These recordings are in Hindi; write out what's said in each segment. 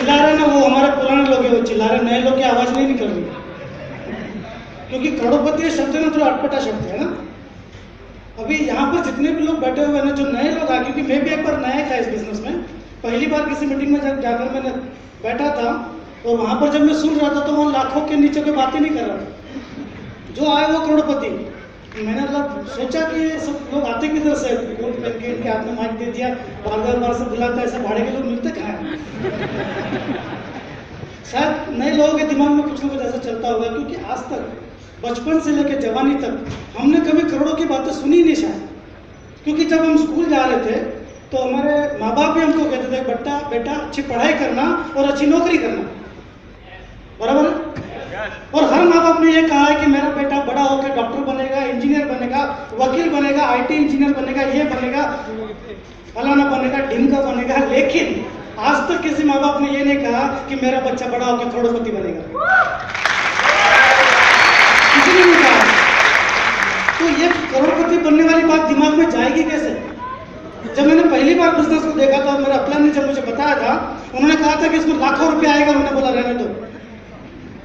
चिल्ला रहे ना वो हमारे पुराने लोग हैं, वो चिल्ला रहे, नए लोग की आवाज नहीं निकल रही, क्योंकि करोड़पति शब्द है ना थोड़ा अटपटा शब्द है ना। अभी यहाँ पर जितने भी लोग बैठे हुए हैं ना, जो नए लोग आए, क्योंकि मैं भी एक बार नया था इस बिजनेस में, पहली बार किसी मीटिंग में जब जाकर मैंने बैठा था, और वहाँ पर जब मैं सुन रहा था तो वहाँ लाखों के नीचे कोई बातें नहीं कर रहा था, जो आए वो करोड़पति। मैंने मतलब सोचा कि सब लोग आते किधर से, कोट पहन के इनके हाथ में माइक दे दिया, बार से बुलाता, ऐसे भाड़े के लोग मिलते कहाँ हैं। शायद नए लोगों के दिमाग में कुछ ना कुछ ऐसा चलता होगा, क्योंकि आज तक बचपन से लेकर जवानी तक हमने कभी करोड़ों की बातें सुनी नहीं शायद। क्योंकि जब हम स्कूल जा रहे थे तो हमारे माँ बाप भी हमको कहते थे बेटा अच्छी पढ़ाई करना और अच्छी नौकरी करना, बराबर है। और हर माँ बाप ने ये कहा है कि मेरा बेटा बड़ा होकर डॉक्टर बनेगा, इंजीनियर बनेगा, वकील बनेगा, IT इंजीनियर बनेगा, ये बनेगा, फलाना बनेगा, ढिमका बनेगा। लेकिन आज तक किसी माँ बाप ने ये नहीं कहा कि मेरा बच्चा बड़ा होकर करोड़पति बनेगा, किसी ने नहीं कहा। तो ये करोड़पति बनने वाली बात दिमाग में जाएगी कैसे? जब मैंने पहली बार बिजनेस को देखा था, मेरा अपना ने जब मुझे बताया था, उन्होंने कहा था कि इसमें लाखों रुपए आएगा, उन्होंने बोला रहने दो,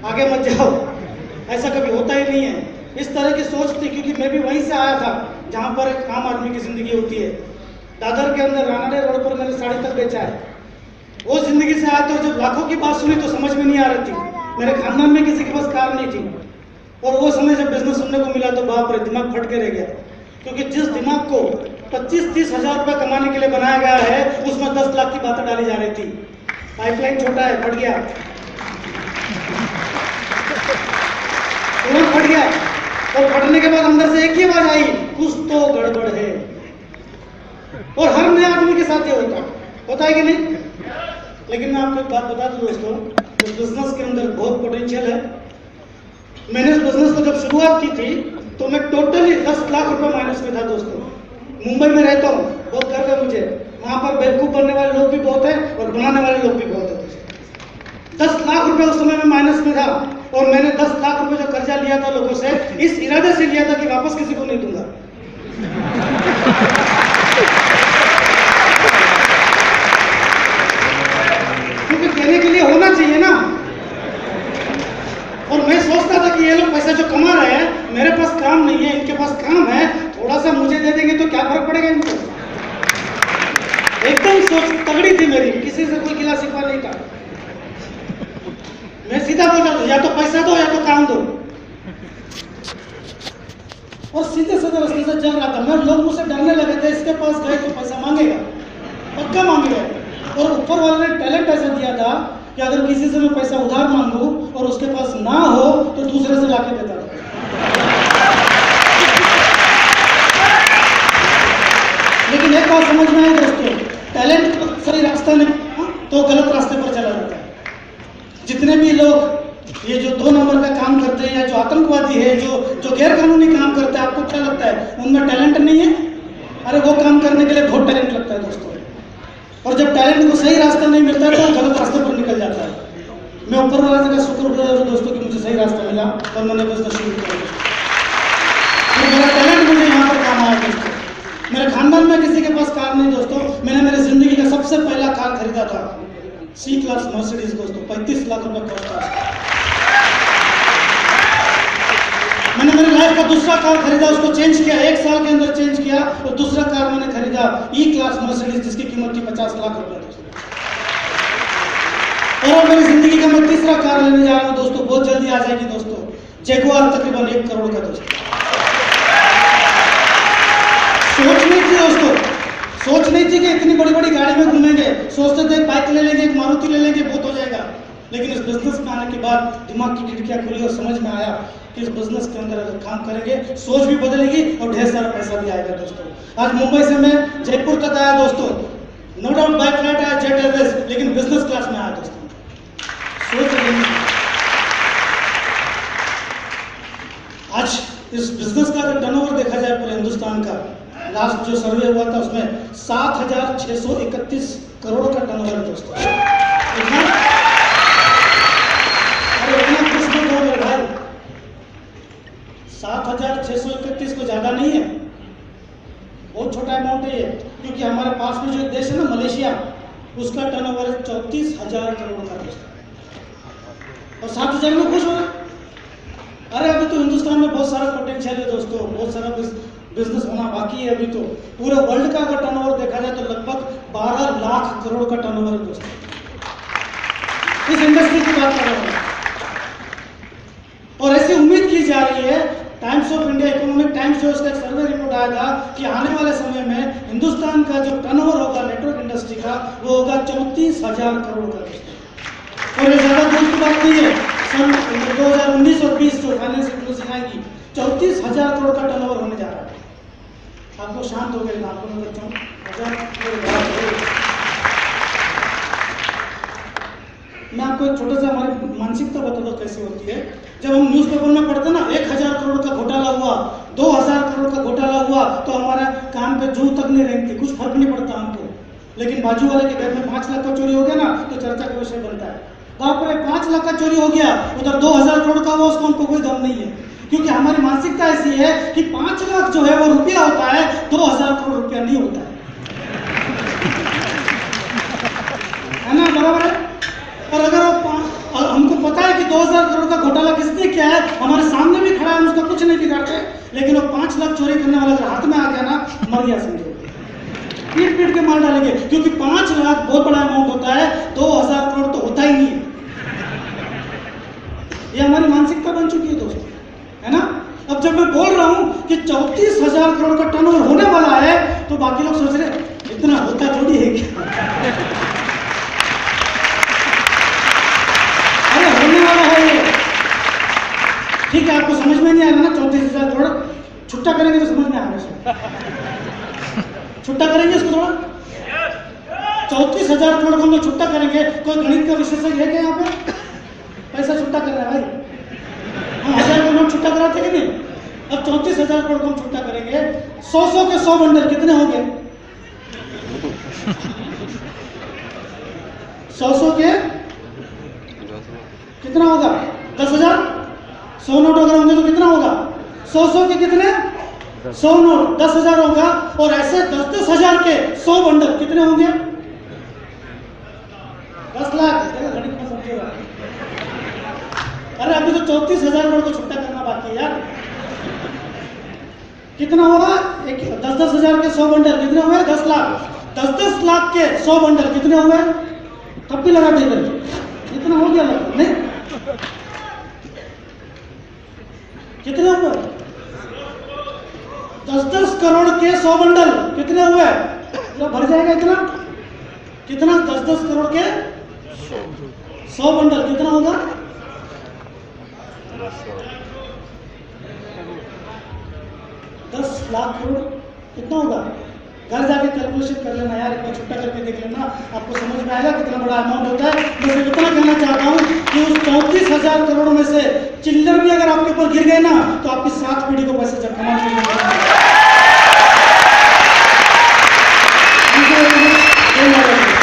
आगे मत जाओ, ऐसा कभी होता ही नहीं है। इस तरह की सोच थी, क्योंकि मैं भी वहीं से आया था जहाँ पर एक आम आदमी की जिंदगी होती है। दादर के अंदर रानाडे रोड पर मैंने साड़ी तक बेचा है, वो जिंदगी से आया। तो जब लाखों की बात सुनी तो समझ में नहीं आ रही थी, मेरे खानदान में किसी के पास कार नहीं थी, और वो समय जब बिजनेस सुनने को मिला तो बाप रे, दिमाग फट के रह गया। क्योंकि जिस दिमाग को 25-30 हजार रुपए कमाने के लिए बनाया गया है, उसमें 10 लाख की बातें डाली जा रही थी। पाइपलाइन छोटा है, फट गया, तुरंत फट गया, और फटने के बाद अंदर से एक ही आवाज आई, कुछ तो गड़बड़ है। और हर नए आदमी के साथ ये होता है कि नहीं? लेकिन मैं आपको एक बात बता दूं दोस्तों, इस बिजनेस के अंदर बहुत पोटेंशियल है। मैंने इस बिजनेस को जब शुरुआत की थी तो मैं टोटली 10 लाख रुपए माइनस में था दोस्तों। मुंबई में रहता हूँ, बहुत गर्व है मुझे, वहाँ पर बेवकूफ बनने वाले लोग भी बहुत हैं और बनाने वाले लोग भी बहुत हैं। 10 लाख रुपए उस समय में माइनस में था, और मैंने 10 लाख रुपए जो कर्जा लिया था लोगों से, इस इरादे से लिया था कि वापस किसी को नहीं दूंगा। क्योंकि देने के लिए होना चाहिए ना। और मैं सोचता था कि ये लोग पैसा जो कमा रहे हैं, मेरे पास काम नहीं है, इनके पास काम है, थोड़ा सा मुझे दे देंगे तो क्या फर्क पड़ेगा इनको। एकदम सोच तगड़ी थी मेरी, किसी से कोई गिला शिकवा नहीं था। मैं सीधा बोलता था, या तो पैसा दो या तो काम दो, और सीधे सीधे रास्ते से चल रहा था मैं। लोग मुझसे डरने लगे थे, इसके पास गए तो पैसा मांगेगा, पक्का मांगेगा। और ऊपर वाले ने टैलेंट ऐसा दिया था कि अगर किसी से मैं पैसा उधार मांगू और उसके पास ना हो तो दूसरे से लाके देता था। लेकिन एक बात समझ में आई दोस्तों, टैलेंट सही रास्ता नहीं तो गलत रास्ते पर चला जाता है। जितने भी लोग ये जो 2 नंबर का काम करते हैं, या जो आतंकवादी है, जो गैर कानूनी काम करते हैं, आपको क्या लगता है उनमें टैलेंट नहीं है? अरे वो काम करने के लिए बहुत टैलेंट लगता है दोस्तों। और जब टैलेंट को सही रास्ता नहीं मिलता तो गलत रास्ते पर निकल जाता है। मैं ऊपर वाले का शुक्रगुजार हूं दोस्तों कि मुझे सही रास्ता मिला और मैंने बिजनेस शुरू किया। मेरा टैलेंट मुझे यहाँ पर काम आया दोस्तों। मेरे खानदान में किसी के पास कार नहीं दोस्तों। मैंने मेरे जिंदगी का सबसे पहला कार खरीदा था, C क्लास मर्सिडीज दोस्तों, 35 लाख रुपए कॉस्ट था। मैंने मेरी लाइफ का दूसरा कार खरीदा, उसको चेंज किया, 1 साल के अंदर चेंज किया, और दूसरा कार मैंने खरीदा E क्लास मर्सिडीज, जिसकी कीमत थी 50 लाख रुपए दोस्तों। और मेरी जिंदगी का मैं तीसरा कार लेने जा रहा हूँ दोस्तों, बहुत जल्दी आ जाएगी दोस्तों, जगुआर, तकरीबन 1 करोड़ का दोस्तों। सोच नहीं थी दोस्तों, सोच नहीं थी कि इतनी बड़ी बड़ी गाड़ी में घूमेंगे। सोचते थे एक बाइक ले लेंगे, एक मारुति ले लेंगे, बहुत हो जाएगा। लेकिन इस बिजनेस में आने के बाद दिमाग की खिड़कियां खुली और समझ में आया कि इस बिजनेस के अंदर अगर काम करेंगे, सोच भी बदलेगी और ढेर सारा पैसा भी आएगा दोस्तों। आज मुंबई से मैं जयपुर तक आया दोस्तों, नो डाउट बाय फ्लाइट आया, जेट एयरवेज, लेकिन बिजनेस क्लास में आया दोस्तों। सोच आज इस बिजनेस का अगर टर्नओवर देखा जाए पूरे हिंदुस्तान का, लास्ट जो सर्वे हुआ था उसमें 7,631 करोड़ का टर्नओवर है दोस्तों। इतना खुश मत हो मेरे भाई, 7,631 को ज्यादा नहीं है, बहुत छोटा अमाउंट है ये। क्योंकि हमारे पास में जो देश है ना मलेशिया, उसका टर्नओवर 34,000 करोड़ का दोस्तों, और 7,000 में खुश हो रहे। अरे अभी तो हिंदुस्तान में बहुत सारा पोटेंशियल है दोस्तों, बहुत सारा बिजनेस होना बाकी है। अभी तो पूरे वर्ल्ड का अगर टर्नओवर देखा जाए तो लगभग 12 लाख करोड़ का टर्नओवर है दोस्तों, इस इंडस्ट्री की बात कर रहा हूँ। और ऐसी उम्मीद की जा रही है, times of India economic times जो उसका एक सर्वे रिपोर्ट आया था कि आने वाले समय में हिंदुस्तान का जो टर्नओवर होगा नेटवर्क इंडस्ट्री का वो होगा 34,000 करोड़ का दोस्तों। और ये ज्यादा दूर की बात नहीं है, सन 2019 और 20 जो फाइनेंशियल क्लोजिंग आएगी 34,000 करोड़ का टर्नओवर होने जा रहा है। आप लोग शांत हो गए, आपको मैं बच्चों मैं आपको एक छोटा सा हमारी मानसिकता बता दो कैसी होती है। जब हम न्यूज़पेपर में पढ़ते ना 1,000 करोड़ का घोटाला हुआ, 2,000 करोड़ का घोटाला हुआ, तो हमारा कान पे जू तक नहीं रेंगती, कुछ फर्क नहीं पड़ता हमको। लेकिन बाजू वाले के घर में 5 लाख का चोरी हो गया ना तो चर्चा का विषय बनता है। बाप रे 5 लाख का चोरी हो गया, उधर 2,000 करोड़ का हुआ, उसको हमको कोई दम नहीं है। क्योंकि हमारी मानसिकता ऐसी है कि 5 लाख जो है वो रुपया होता है, 2,000 करोड़ रुपया नहीं होता है ना, बराबर है। और अगर और हमको पता है कि 2,000 करोड़ का घोटाला किसने किया है, हमारे सामने भी खड़ा है, हम उसका कुछ नहीं बिगाड़ते, लेकिन वो 5 लाख चोरी करने वाला अगर हाथ में आ गया ना, मर गया समझो, पीट पीट के मार डालेंगे। क्योंकि 5 लाख बहुत बड़ा अमाउंट होता है, 2,000 करोड़ तो होता ही नहीं है। ये हमारी मानसिकता बन चुकी है दोस्तों, है ना। अब जब मैं बोल रहा हूं कि 34,000 करोड़ का टर्नओवर होने वाला है, तो बाकी लोग सोच रहे इतना होता थोड़ी है क्या। अरे होने वाला है ये, ठीक है। आपको समझ में नहीं आ रहा ना 34,000 करोड़, छुट्टा करेंगे तो समझ में आ रहा है, छुट्टा करेंगे इसको थोड़ा। 34,000 करोड़ को हम लोग छुट्टा करेंगे। कोई गणित का विशेषज्ञ है क्या यहाँ पे? पैसा छुट्टा कर रहा है भाई, हम 1,000 का नोट छुट्टा कराते कि नहीं। अब 34,000 करोड़ को हम छुट्टा करेंगे, 100 के 100 बंडल कितने होंगे? 100 के कितना होगा? 10,000। 100 नोट अगर होंगे तो कितना होगा? 100 के कितने? 100 नोट 10,000 होगा। और ऐसे 10,000 के 100 बंडल कितने होंगे? 10 लाख। गणित में समझिएगा। अरे अभी तो 34,000 करोड़ को छुट्टा करना बाकी है यार। कितना होगा? 10,000 के 100 बंडल कितने हुए? 10 लाख। 10 लाख के 100 बंडल कितने हुए? तब भी लगा देकर कितना हो गया लगभग नहीं? कितने हुए? 10 करोड़ के 100 बंडल कितने हुए? भर जाएगा इतना कितना? 10 करोड़ के 100 बंडल कितना होगा? 10 लाख करोड़ कितना होगा? घर जाके कैलकुलेशन कर लेना यार, एक बार छुट्टा करके देख लेना, आपको समझ में आएगा कितना बड़ा अमाउंट होता है। मैं सिर्फ इतना कहना चाहता हूँ कि उस 34,000 करोड़ में से चिल्लर भी अगर आपके ऊपर गिर गए ना, तो आपकी 7 पीढ़ी को पैसे जब कमा